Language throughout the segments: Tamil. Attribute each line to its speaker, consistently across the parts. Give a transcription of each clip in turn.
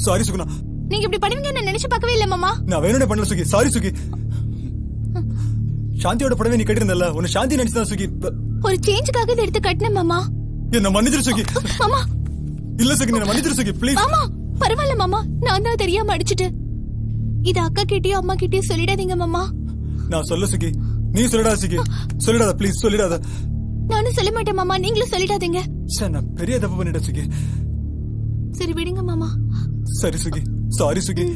Speaker 1: சாரி சுகுணா.
Speaker 2: நீங்க இப்படி பண்ணுவீங்கன்னு நினைச்சு பார்க்கவே இல்ல மாமா.
Speaker 1: நான் வேணும்னே பண்ணல சுகி. சாரி சுகி. சாந்தியோட புடவை நீ கட்டிருந்தல்ல, உன்னை சாந்தி நினைச்சுதான் சுகி.
Speaker 2: ஒரு சேஞ்சுக்காக இதை எடுத்து கட்டினேன் மாமா.
Speaker 1: என்ன மன்னிச்சிரு சுகி.
Speaker 2: மாமா
Speaker 1: இல்ல சுகி, என்ன மன்னிச்சிரு சுகி ப்ளீஸ்.
Speaker 2: மாமா பரவாயில்ல மாமா, நான் தான் தெரியாம அடிச்சிட்டேன். இது அக்கா கிட்டயும் அம்மா கிட்டயும் சொல்லிடாதீங்க மாமா.
Speaker 1: நான் சொல்ல சுகி, நீ சொல்லிடாத சுகி. சொல்லிடாத ப்ளீஸ், சொல்லிடாத.
Speaker 2: நானும் சொல்ல மாட்டேன் மாமா, நீங்களும் சொல்லிடாதீங்க.
Speaker 1: சார் நான் பெரிய தப்பு பண்ணிட்டேன் சுகி.
Speaker 2: சரி விடுங்க மாமா.
Speaker 1: சரி சுகி, சாரி சுகி.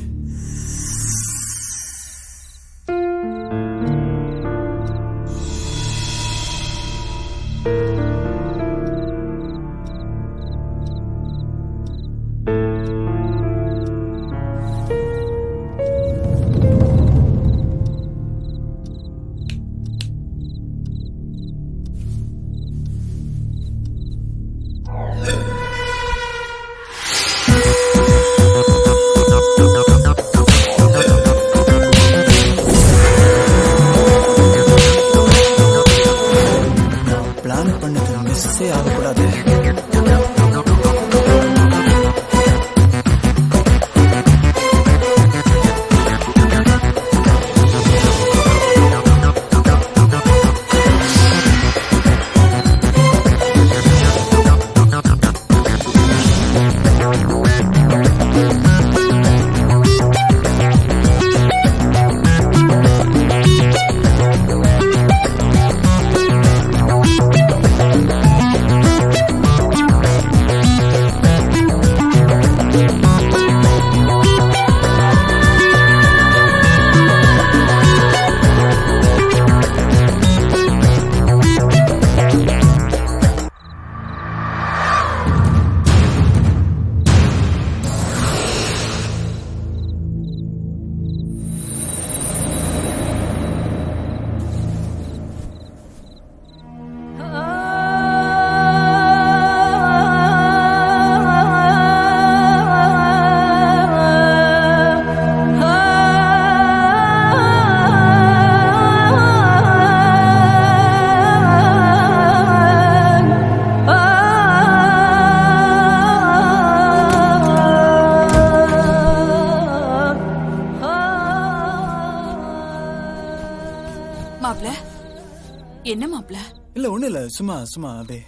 Speaker 3: என்ன மாப்ள?
Speaker 1: இல்ல ஒண்ணு இல்ல, சும்மா சும்மா அப்படியே.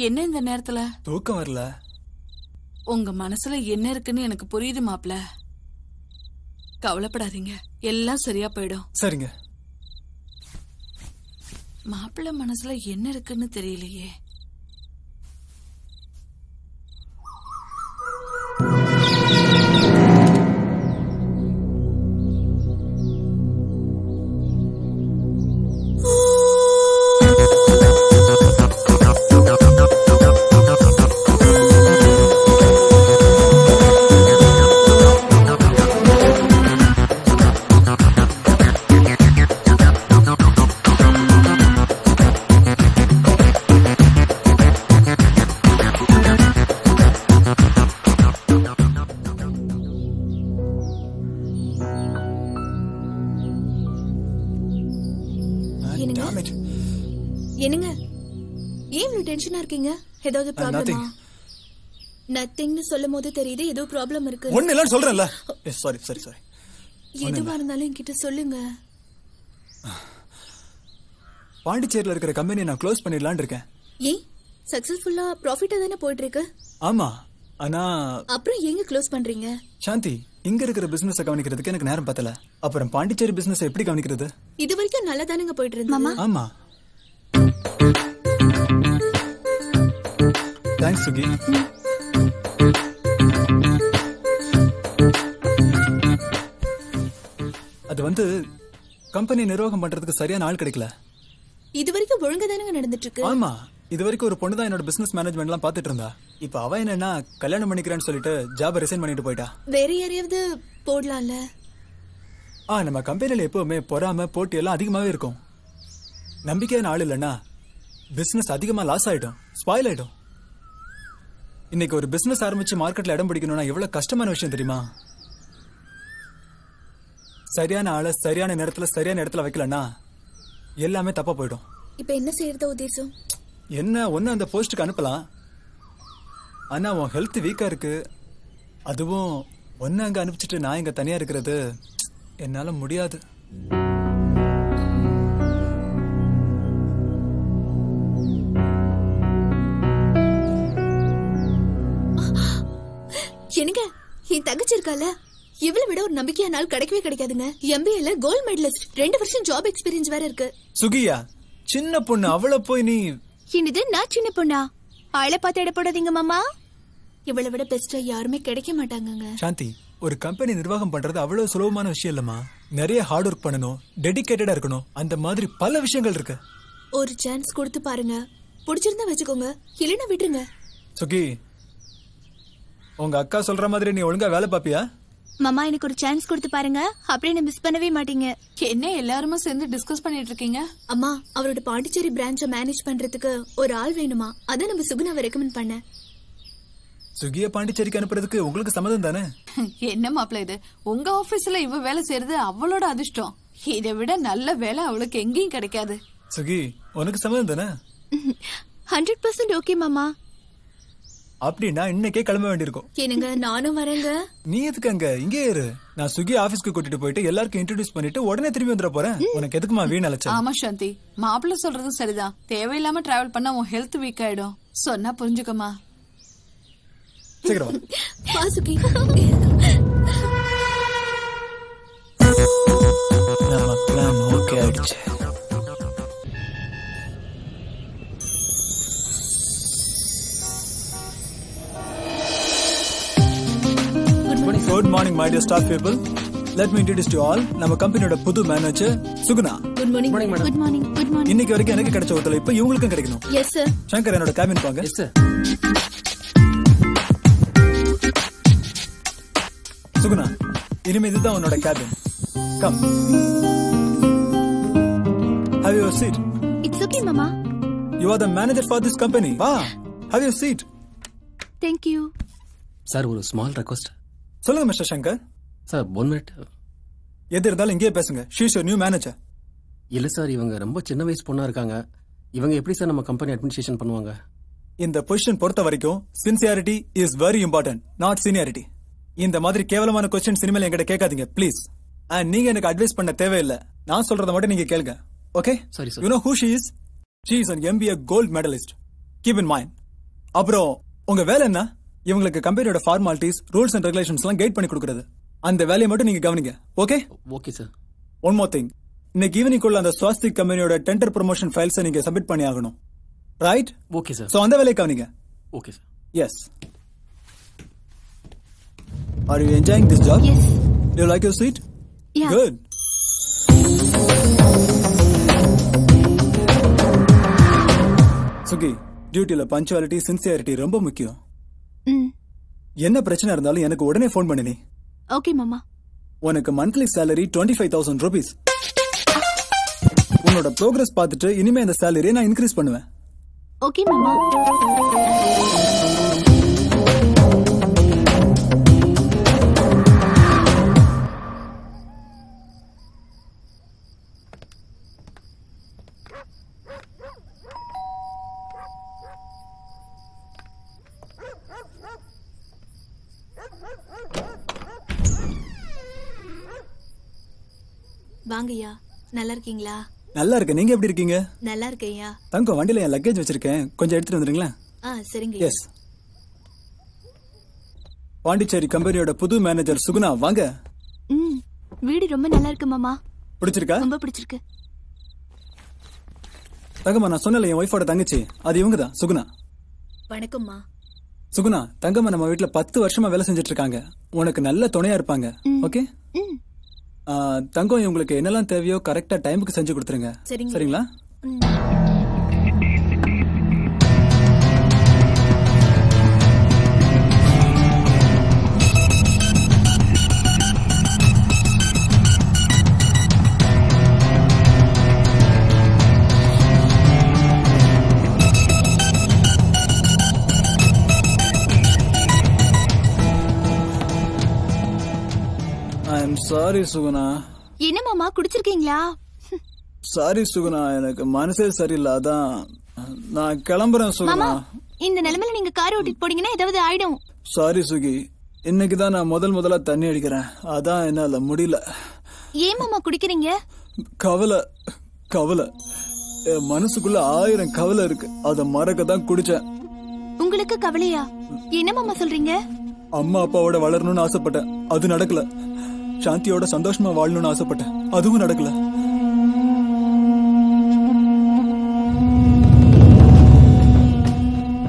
Speaker 3: என்ன இந்த நேரத்துல?
Speaker 1: தூக்கம் வரல.
Speaker 3: உங்க மனசுல என்ன இருக்குன்னு எனக்கு புரியுது மாப்ள. கவலைப்படாதீங்க, எல்லாம் சரியா போயிடும்.
Speaker 1: சரிங்க.
Speaker 3: மாப்பிள்ள மனசுல என்ன இருக்குன்னு தெரியலையே.
Speaker 2: என்னங்க ஏன் இவ்வளவு டென்ஷனா இருக்கீங்க? ஏதாவது ப்ராப்ளமா? நத்திங்னு சொல்லும்போது தெரியுது ஏதோ ப்ராப்ளம் இருக்கு.
Speaker 1: ஒண்ணு இல்லன்னு சொல்றேன்ல. Sorry sorry sorry.
Speaker 2: எதுவா இருந்தாலும் என்கிட்ட சொல்லுங்க.
Speaker 1: பாண்டிச்சேரியில இருக்கிற கம்பெனியை நான் க்ளோஸ் பண்ணிடலாம்னு இருக்கேன்.
Speaker 2: ஏன்? சக்சஸ்ஃபுல்லா ப்ராஃபிட்டா தானே போயிட்டு இருக்கு.
Speaker 1: ஆமா, ஆனா
Speaker 2: அப்புறம் எங்க க்ளோஸ் பண்றீங்க?
Speaker 1: சாந்தி, இங்க இருக்கிற பிசினஸ் கவனிக்கிறதுக்கு எனக்கு நேரம் பத்தல. அப்புறம் பாண்டிச்சேரி பிசினஸ் எப்படி கவனிக்கிறது?
Speaker 2: இது வரைக்கும் நல்லா தானங்க போயிட்டு இருந்தது.
Speaker 1: ஆமா. தேங்க்ஸ் சுகி. அது வந்து கம்பெனி நிர்வாகம் பண்றதுக்கு சரியான ஆள் கிடைக்கல.
Speaker 2: இது வரைக்கும் ஒழுங்கா தானங்க நடந்துட்டு இருக்கு.
Speaker 1: ஆமா, இது வரைக்கும் ஒரு பொண்ணு தான் என்னோட பிசினஸ் மேனேஜ்மெண்ட் எல்லாம் பாத்துட்டு இருந்தா. இப்ப அவ என்னன்னா கல்யாணம் பண்ணிக்கிறேன்னு சொல்லிட்டு ஜாபை ரிசைன் பண்ணிட்டு போயிட்டா.
Speaker 2: வேற யாரையாவது போடலாம்ல.
Speaker 1: நம்ம கம்பெனில எப்பவுமே பொறாம போட்டி எல்லாம் அதிகமாவே இருக்கும். நம்பிக்கையான ஆள் இல்லைன்னா பிசினஸ் அதிகமா லாஸ் ஆயிடும், ஸ்பாயில் ஆயிடும். இன்னைக்கு ஒரு பிசினஸ் ஆரம்பிச்சு மார்க்கெட்ல இடம் பிடிக்கணும்னா எவ்வளவு கஷ்டமான விஷயம் தெரியுமா? சரியான ஆளை சரியான நேரத்துல சரியான இடத்துல வைக்கலன்னா எல்லாமே தப்பா போயிடும்.
Speaker 2: இப்ப என்ன செய்யறதா உத்தேசம்?
Speaker 1: என்ன ஒன்னு அந்த போஸ்டுக்கு அனுப்பலாம். ஆனா உன் ஹெல்த் வீக்கா இருக்கு, அதுவும் ஒன்னு அங்க அனுப்பிச்சிட்டு நான் இங்க தனியா இருக்கிறது என்னால முடியாது.
Speaker 2: என்னங்க, என் தங்கச்சி இருக்கால, இவ்வளவு விட ஒரு நம்பிக்கையான நாள் கிடைக்கவே கிடைக்காதுங்க. MBAல கோல்ட் மெடலிஸ்ட், 2 வருஷம் ஜாப் எக்ஸ்பீரியன்ஸ் வேற இருக்கு.
Speaker 1: சுகியா சின்ன பொண்ணு, அவளை போய் நீ.
Speaker 2: என்னது, நான் சின்ன பொண்ணா? ஆளை பார்த்து எடை போடாதீங்க மாமா. இவ்வளவு விட பெஸ்டா யாருமே கிடைக்க மாட்டாங்க.
Speaker 1: சாந்தி, ஒரு கம்பெனி நிர்வாகம் பண்றது அவ்வளவு சுலபமான விஷயம் இல்லம்மா. நிறைய ஹார்ட் ஒர்க் பண்ணணும், டெடிகேட்டடா இருக்கணும், அந்த மாதிரி பல விஷயங்கள் இருக்கு.
Speaker 2: ஒரு சான்ஸ் கொடுத்து பாருங்க, பிடிச்சிருந்தா வச்சுக்கோங்க, இல்லைன்னா விட்டுருங்க.
Speaker 1: சுகி, உங்க அக்கா சொல்ற மாதிரி நீ ஒழுங்கா வேலை பாப்பியா?
Speaker 2: மாமா, எனக்கு ஒரு சான்ஸ் கொடுத்து பாருங்க, அப்படியே என்ன மிஸ் பண்ணவே மாட்டீங்க.
Speaker 3: என்ன எல்லாருமே சேர்ந்து டிஸ்கஸ் பண்ணிட்டு இருக்கீங்க?
Speaker 2: அம்மா, அவரோட பாண்டிச்சேரி பிரான்ச்சை மேனேஜ் பண்றதுக்கு ஒரு ஆள் வேணுமா, அதான் நம்ம சுகுணாவை ரெக்கமெண்ட் பண்ண.
Speaker 1: சுகிய பாண்டிச்சேரிக்கு அனுப்புறதுக்கு உங்களுக்கு சம்மதம் தானே?
Speaker 3: என்ன மாப்பிள்ள இது, உங்க ஆபீஸ்ல இவ வேலை செய்யறது அவளோட அதிர்ஷ்டம். இதை விட நல்ல வேலை அவளுக்கு எங்கேயும் கிடைக்காது.
Speaker 1: சுகி, உனக்கு சம்மதம் தானே?
Speaker 2: 100% ஓகே மாமா.
Speaker 1: அப்படின்னா இன்னைக்கே கிளம்ப வேண்டியிருக்கும்.
Speaker 2: என்னங்க, நானும் வரேங்க.
Speaker 1: நீ எதுக்கு அங்க, இங்கே இரு. நான் சுகி ஆபீஸ்க்கு கூட்டிட்டு போயிட்டு எல்லாருக்கும் இன்ட்ரோடியூஸ் பண்ணிட்டு உடனே திரும்பி வந்துட போறேன். உனக்கு எதுக்குமா வீண் அலைச்சல்?
Speaker 3: ஆமா சாந்தி, மாப்பிள்ள சொல்றதும் சரிதான். தேவையில்லாம டிராவல் பண்ணா உன் ஹெல்த் வீக் ஆயிடும். சொன்னா புரிஞ்சுக்கமா.
Speaker 1: சீக்கிரம்
Speaker 2: வா சுகி.
Speaker 1: நம்ம பிளான் ஓகே ஆயிடுச்சு. Good morning, my dear staff people. Let me introduce to you all. நம்ம கம்பெனியோட புது manager Suguna.
Speaker 2: Good morning. Good morning. Good morning.
Speaker 1: இன்னைக்கு வரைக்கும் எனக்கு கிடைச்ச ஒத்துழைப்பு இவங்களுக்கும் கிடைக்கணும்.
Speaker 2: Yes sir.
Speaker 1: சங்கர், என்னோட கேபின் போங்க.
Speaker 4: Yes sir.
Speaker 1: சுகுணா, இனிமே இதுதான் உன்னோட cabin. Come. Have your seat.
Speaker 2: It's okay, mama.
Speaker 1: You are the manager for this company. வா, have your seat.
Speaker 2: Thank you.
Speaker 4: Sir, ஒரு ஸ்மால் ரெக்வஸ்ட்.
Speaker 1: சொல்லுங்க மிஸ்டர் சங்கர்.
Speaker 4: Sir, 1 minute.
Speaker 1: எது இருந்தாலும் இங்கேயே பேசுங்க. She is your new manager.
Speaker 4: இல்ல சார், இவங்க ரொம்ப சின்ன வயசு பொண்ணா இருக்காங்க. இவங்க எப்படி சார் நம்ம கம்பெனி அட்மினிஸ்ட்ரேஷன் பண்ணுவாங்க?
Speaker 1: இந்த பொசிஷன் பொறுத்த வரைக்கும் sincerity is very important, not seniority. இந்த மாதிரி கேவலமான கொஸ்டின் இனிமேல் என்கிட்ட கேட்காதீங்க ப்ளீஸ். அண்ட் நீங்க எனக்கு அட்வைஸ் பண்ண தேவையில்லை. நான் சொல்றத மட்டும் நீங்க கேளுங்க. ஓகே?
Speaker 4: சரி sir.
Speaker 1: You know who she is? She is an MBA gold medalist. Keep in mind. அப்புறம் உங்க வேலை என்ன? இவங்களுக்கு கம்பெனியோட ஃபார்மாலிட்டிஸ், ரூல்ஸ் அண்ட் ரெகுலேஷன்ஸ் எல்லாம் கைட் பண்ணி கொடுக்கறது. அந்த வேலையை மட்டும் நீங்க கவனிங்க. Okay?
Speaker 4: Okay sir.
Speaker 1: One more thing. இன்னைக்கு ஈவினிங் உள்ள அந்த ஸ்வாஸ்திக் கம்பெனியோட டெண்டர் ப்ரமோஷன் ஃபைல்ஸை நீங்க சப்மிட் பண்ணி ஆகணும். ரைட்?
Speaker 4: Okay sir.
Speaker 1: சோ அந்த வேலையை கவனிங்க.
Speaker 4: Okay sir.
Speaker 1: Yes. Are you enjoying this job?
Speaker 2: Yes.
Speaker 1: Do you like your seat?
Speaker 2: Yeah.
Speaker 1: Good. சுகி, டியூட்டில பஞ்சுவாலிட்டி, சின்சியாரிட்டி ரொம்ப முக்கியம். என்ன பிரச்சனை இருந்தாலும் எனக்கு உடனே ஃபோன் பண்ணு நீ.
Speaker 2: ஓகே மாமா.
Speaker 1: உனக்கு மந்த்லி salary 25,000 rupees. உன்னோட ப்ரோக்ரஸ் பார்த்துட்டு இனிமே அந்த salary நான் இன்க்ரீஸ் பண்ணுவேன்.
Speaker 2: ஓகே மாமா. வாங்கய்யா, நல்லா இருக்கீங்களா?
Speaker 1: நல்லா இருக்கு. நீங்க எப்படி இருக்கீங்க?
Speaker 2: நல்லா இருக்கேயா.
Speaker 1: தங்கம், வண்டியில என் லக்கேஜ் வச்சிருக்கேன், கொஞ்சம் எடுத்துட்டு வந்துருங்களா?
Speaker 2: சரிங்க.
Speaker 1: எஸ். பாண்டிச்சேரி கம்பெனியோட புது மேனேஜர் சுகுணா, வாங்க.
Speaker 2: வீடு ரொம்ப நல்லா இருக்கு மாமா.
Speaker 1: பிடிச்சிருக்கா?
Speaker 2: ரொம்ப பிடிச்சிருக்கு.
Speaker 1: தங்கம்மா, நான் சொன்னல என் ஒய்ஃபோட தங்கச்சி, அது இவங்க தான், சுகுணா.
Speaker 2: வணக்கம்மா.
Speaker 1: சுகுணா, தங்கம்மா நம்ம வீட்டுல 10 வருஷமா வேலை செஞ்சுட்டு இருக்காங்க. உனக்கு நல்ல துணையா இருப்பாங்க. ஓகே? தங்கம், உங்களுக்கு என்னெல்லாம் தேவையோ கரெக்டா டைமுக்கு செஞ்சு கொடுத்துருங்க. சரிங்களா? I'm sorry Suguna.
Speaker 2: என்ன மாமா, குடிச்சிருக்கீங்களா?
Speaker 1: சாரி சுகுணா, எனக்கு மனசே சரியில்லை, அதான் நான் கிளம்புறேன் சுகுணா.
Speaker 2: இந்த நிலைமையில நீங்க கார் ஓட்டிட்டு போனீங்கன்னா ஏதாவது ஆயிடும்.
Speaker 1: சாரி சுகி, இன்னைக்குதான் நான் முதல்ல தண்ணி அடிக்கிறேன். அதான் என்னால முடியல.
Speaker 2: ஏன் மாமா குடிக்கிறீங்க?
Speaker 1: கவலை கவலை என் மனசுக்குள்ள 1000 கவலை இருக்கு. அத மறக்க தான் குடிச்சேன்.
Speaker 2: உங்களுக்கு கவலையா? என்ன மாமா சொல்றீங்க?
Speaker 1: அம்மா அப்பாவோட வளரணும்னு ஆசைப்பட்டேன், அது நடக்கல. சாந்தியோட சந்தோஷமா வாழணும்னு ஆசைப்பட்டேன், அதுவும் நடக்கல.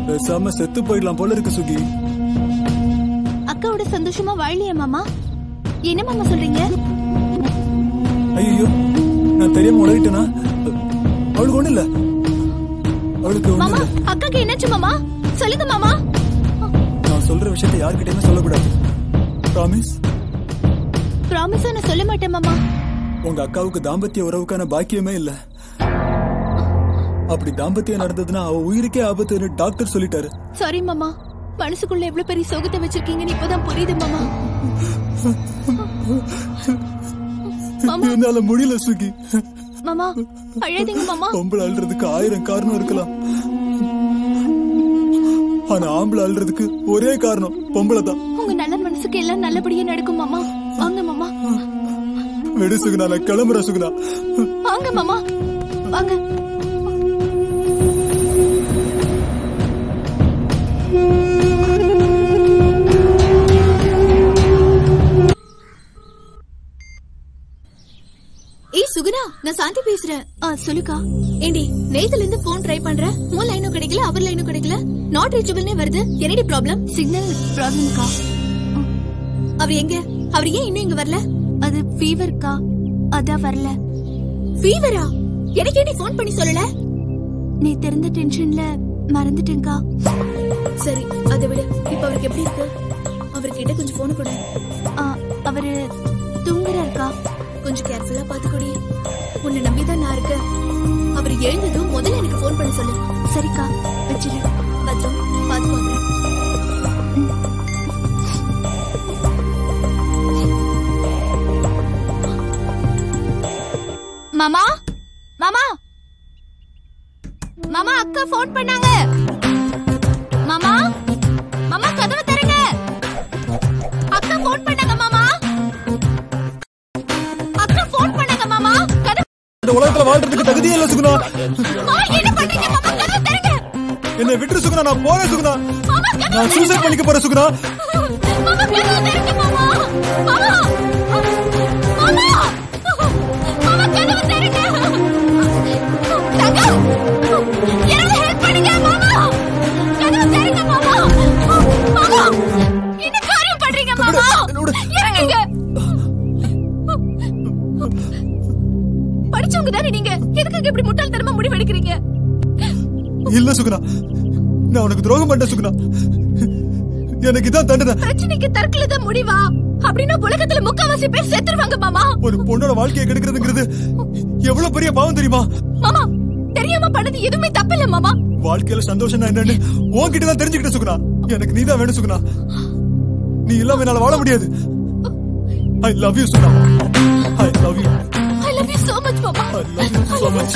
Speaker 1: பேசாம செத்து போயிடலாம் போல இருக்கு சுகி.
Speaker 2: அக்காவோட சந்தோஷமா வாழலையா மாமா? என்ன மாமா சொல்றீங்க?
Speaker 1: ஐயோ, நான் தெரியாம உளறிட்டேனா? அவளுக்கு ஒண்ணு இல்ல. அவளுக்கு ஒண்ணு
Speaker 2: மாமா,
Speaker 1: இல்ல.
Speaker 2: அக்காக்கு என்னாச்சு மாமா? சொல்லுங்க மாமா.
Speaker 1: நான் சொல்ற விஷயத்தை யார்கிட்டயுமே சொல்லக்கூடாது. ப்ராமிஸ்?
Speaker 2: ப்ராமிஸா நான் சொல்ல மாட்டேன் மாமா.
Speaker 1: உங்க அக்காவுக்கு தாம்பத்திய உறவுக்கான பாக்கியமே இல்ல. அப்படி தாம்பத்தியம் நடந்ததுன்னா அவ உயிருக்கே ஆபத்துன்னு டாக்டர் சொல்லிட்டாரு.
Speaker 2: சாரி மாமா, மனசுக்குள்ள எவ்வளவு பெரிய சோகத்தை வச்சிருக்கீங்கன்னு இப்பதான் புரியுது மாமா.
Speaker 1: என்னால முடியல சுகி.
Speaker 2: மாமா அழாதீங்க மாமா.
Speaker 1: பொம்பளை அழுறதுக்கு 1000 காரணம் இருக்கலாம். ஆனா ஆம்பளை அழுறதுக்கு ஒரே காரணம் பொம்பளை தான்.
Speaker 2: உங்க நல்ல மனசுக்கு எல்லாம் நல்லபடியா நடக்கும் மாமா. வாங்க மாமா.
Speaker 1: வெடு சுகுணா, நான் கிளம்புறேன் சுகுணா.
Speaker 2: வாங்க மாமா, வாங்க. ஏய் சுகுணா, நான் சாந்தி பேசுறேன். சொல்லுக்கா. ஏண்டி நேத்துல இருந்து போன் ட்ரை பண்றேன், உன் லைனும் கிடைக்கல, அவர் லைனும் கிடைக்கல, நாட் ரீச்சபிள்னே வருது. என்னடி ப்ராப்ளம்? சிக்னல் ப்ராப்ளம்க்கா. அவர் எங்க? அவர் ஏன் இன்னும் இங்க வரல? அது ஃபீவர்க்கா, அதான் வரல. ஃபீவரா? எனக்கு ஏன் போன் பண்ணி சொல்லல? நீ தெரிந்த டென்ஷன்ல மறந்துட்டேன்க்கா. சரி, அதை விட இப்ப அவருக்கு எப்படி இருக்கு? அவர்கிட்ட கொஞ்சம் போன் கொடு. அவரு தூங்குறாருக்கா. கொஞ்சம் கேர்ஃபுல்லா பாத்துக்கோடி. உன்னை நம்பிதான் நான் இருக்கேன். அவர் எழுந்ததும் முதல்ல எனக்கு போன் பண்ணி சொல்லு. சரிக்கா, வச்சிரு. பத்திரம் பாத்துக்கோங்க. மாமா, மாமா, மாமா, அக்கா போன் பண்ணாங்க. மாமா, மாமா கதவை தரங்க. அக்கா போன் பண்ணாங்க மாமா. அக்கா போன் பண்ணாங்க மாமா.
Speaker 1: இந்த உலகத்துல வாழ்றதுக்கு தகுதியே இல்ல சுகுணா.
Speaker 2: என்ன பண்றீங்க மாமா? கதவை தரங்க.
Speaker 1: என்னை விட்டுரு சுகுணா, நான் போறேன் சுகுணா.
Speaker 2: மாமா,
Speaker 1: நான் சூசைட் பண்ணிக்க போறேன் சுகுணா.
Speaker 2: மாமா கதவை தரங்க மாமா. மாமா, மாமா, மாமா கதவை தரங்க. தங்க, எனக்கு ஹெல்ப் பண்ணுங்க மாமா. கதவை தரங்க மாமா. மாமா, என்ன காரியம் பண்றீங்க மாமா? இறங்குங்க. படிச்சவங்க தானே நீங்க, எதுக்கு இப்படி முட்டாள்தனமா முடிவு எடுக்கிறீங்க?
Speaker 1: இல்ல சுகுணா, நான் உனக்கு துரோகம் பண்ண சுகுணா. எனக்கு இதான் தண்டனை.
Speaker 2: பிரச்சனைக்கு தற்கொலை தான் முடிவா? அப்படின்னா உலகத்துல முக்காவாசி பேர் செத்துருவாங்க மாமா.
Speaker 1: ஒரு பொண்ணோட வாழ்க்கையை கெடுக்கிறதுங்கிறது எவ்வளவு பெரிய பாவம் தெரியுமா?
Speaker 2: மாமா, தெரியாம பண்ணது எதுவுமே தப்பில்ல மாமா.
Speaker 1: வாழ்க்கையில சந்தோஷம் என்னன்னு உன்கிட்ட தான் தெரிஞ்சுக்கிட்ட சுகுணா. எனக்கு நீதான் வேணும் சுகுணா. நீ இல்லாம என்னால வாழ முடியாது. I love you Suguna. I love you.
Speaker 2: I love you so much மாமா.
Speaker 1: I love you so much.